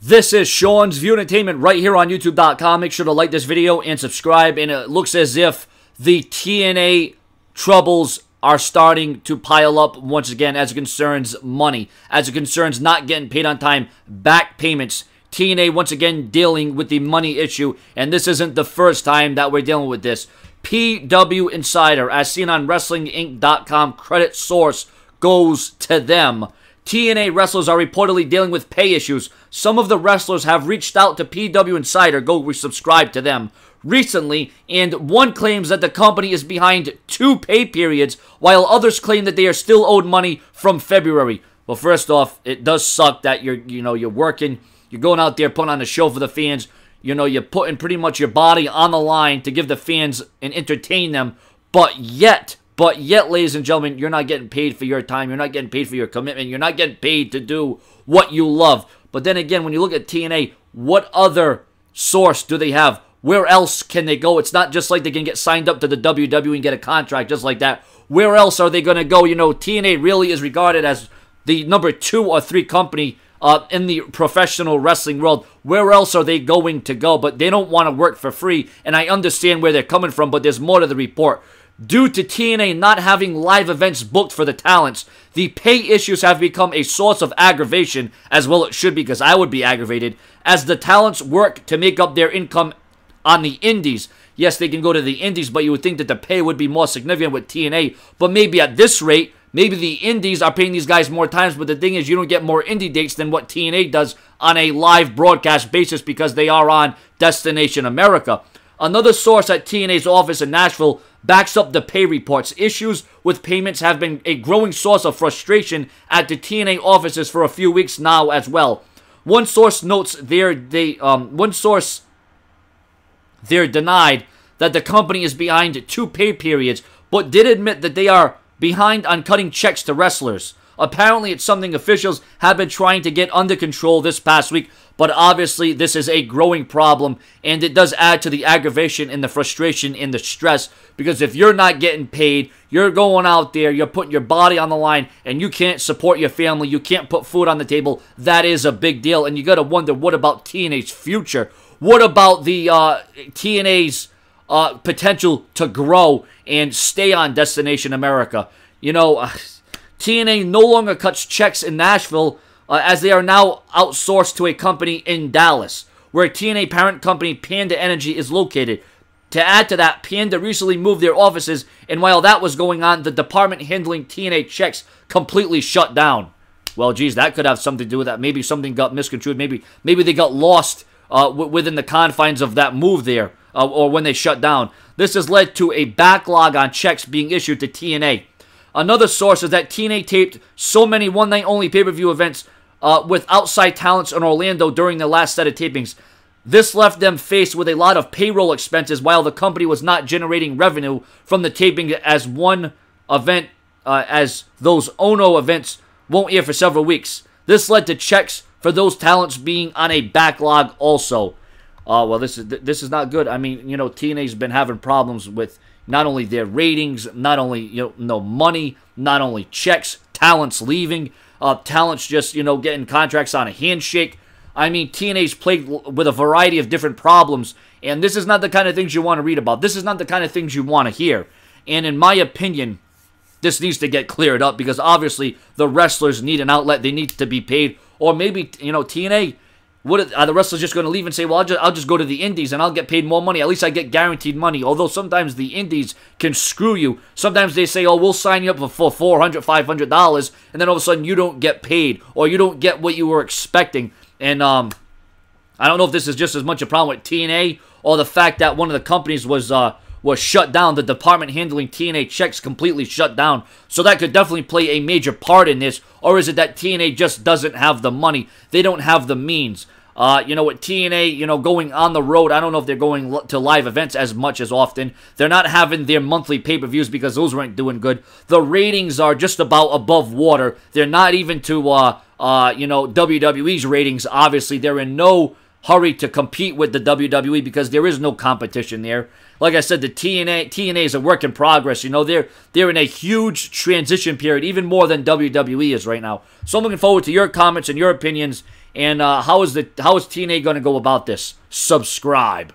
This is Sean's View Entertainment right here on YouTube.com. Make sure to like this video and subscribe. And it looks as if the TNA troubles are starting to pile up once again as it concerns money, as it concerns not getting paid on time, back payments. TNA once again dealing with the money issue, and this isn't the first time that we're dealing with this. PW Insider, as seen on WrestlingInc.com, credit source goes to them. TNA wrestlers are reportedly dealing with pay issues. Some of the wrestlers have reached out to PW Insider, go subscribe to them, recently, and one claims that the company is behind 2 pay periods, while others claim that they are still owed money from February. Well, first off, it does suck that you're working, you're going out there putting on a show for the fans, you're putting pretty much your body on the line to give the fans and entertain them, but yet, ladies and gentlemen, you're not getting paid for your time. You're not getting paid for your commitment. You're not getting paid to do what you love. But then again, when you look at TNA, what other source do they have? Where else can they go? It's not just like they can get signed up to the WWE and get a contract just like that. Where else are they going to go? TNA really is regarded as the number 2 or 3 company in the professional wrestling world. Where else are they going to go? But they don't want to work for free, and I understand where they're coming from, but there's more to the report. Due to TNA not having live events booked for the talents, the pay issues have become a source of aggravation, as well it should be, because I would be aggravated, as the talents work to make up their income on the indies. Yes, they can go to the indies, but you would think that the pay would be more significant with TNA, but maybe at this rate, maybe the indies are paying these guys more times, but the thing is, you don't get more indie dates than what TNA does on a live broadcast basis because they are on Destination America. Another source at TNA's office in Nashville backs up the pay reports. Issues with payments have been a growing source of frustration at the TNA offices for a few weeks now as well. One source notes they're denied that the company is behind 2 pay periods, but did admit that they are behind on cutting checks to wrestlers. Apparently, it's something officials have been trying to get under control this past week, but obviously this is a growing problem, and it does add to the aggravation and the frustration and the stress, because if you're not getting paid, you're going out there, you're putting your body on the line, and you can't support your family, you can't put food on the table. That is a big deal, and you got to wonder, what about TNA's future? What about the TNA's potential to grow and stay on Destination America? TNA no longer cuts checks in Nashville as they are now outsourced to a company in Dallas, where TNA parent company Panda Energy is located. To add to that, Panda recently moved their offices, and while that was going on, the department handling TNA checks completely shut down. Well, geez, that could have something to do with that. Maybe something got misconstrued. Maybe they got lost within the confines of that move there, or when they shut down. This has led to a backlog on checks being issued to TNA. Another source is that TNA taped so many one-night-only pay-per-view events with outside talents in Orlando during the last set of tapings. This left them faced with a lot of payroll expenses while the company was not generating revenue from the taping as one event, as those Ono events won't air for several weeks. This led to checks for those talents being on a backlog also. Well, this is not good. I mean, TNA's been having problems with not only their ratings, not only money, not only checks, talents leaving, talents just getting contracts on a handshake. I mean, TNA's plagued with a variety of different problems, and this is not the kind of things you want to read about. This is not the kind of things you want to hear. And in my opinion, this needs to get cleared up, because obviously the wrestlers need an outlet. They need to be paid, or maybe TNA. Are the wrestlers just going to leave and say, well, I'll just go to the indies and I'll get paid more money? At least I get guaranteed money. Although sometimes the indies can screw you. Sometimes they say, oh, we'll sign you up for $400, $500, and then all of a sudden you don't get paid, or you don't get what you were expecting. And I don't know if this is just as much a problem with TNA, or the fact that one of the companies was shut down. The department handling TNA checks completely shut down. So that could definitely play a major part in this. Or is it that TNA just doesn't have the money? They don't have the means. With TNA, going on the road, I don't know if they're going to live events as much as often. They're not having their monthly pay-per-views because those weren't doing good. The ratings are just about above water. They're not even to, WWE's ratings. Obviously, they're in no hurry to compete with the WWE because there is no competition there. Like I said, the TNA is a work in progress. You know, they're in a huge transition period, even more than WWE is right now. So I'm looking forward to your comments and your opinions. And how is TNA going to go about this? Subscribe.